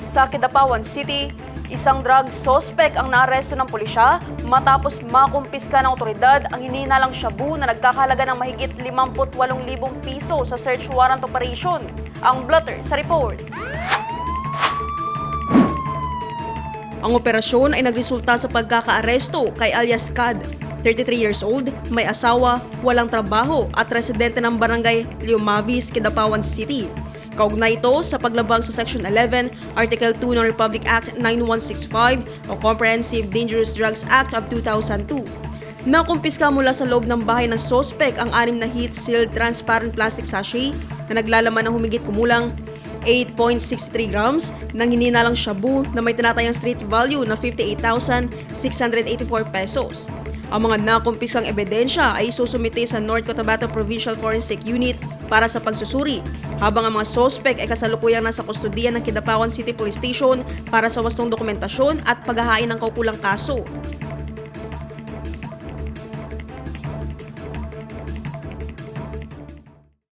Sa Kidapawan City, isang drug suspect ang naaresto ng pulisya matapos makumpiska ng otoridad ang hininalang shabu na nagkakahalaga ng mahigit 58,000 piso sa search warrant operation. Ang blotter sa report. Ang operasyon ay nagresulta sa pagkakaaresto kay alias Cad, 33 years old, may asawa, walang trabaho at residente ng barangay Leomavis, Kidapawan City. Kaugnay ito sa paglabag sa Section 11, Article 2 ng Republic Act 9165 o Comprehensive Dangerous Drugs Act of 2002. Nakumpiska mula sa loob ng bahay ng sospek ang 6 na heat-sealed transparent plastic sachet na naglalaman ng humigit kumulang 8.63 grams ng hininalang shabu na may tinatayang street value na 58,684 pesos. Ang mga nakumpiskang ebidensya ay isusumite sa North Cotabato Provincial Forensic Unit para sa pagsusuri, habang ang mga sospek ay kasalukuyang nasa kustodiya ng Kidapawan City Police Station para sa wastong dokumentasyon at paghahain ng kaukulang kaso.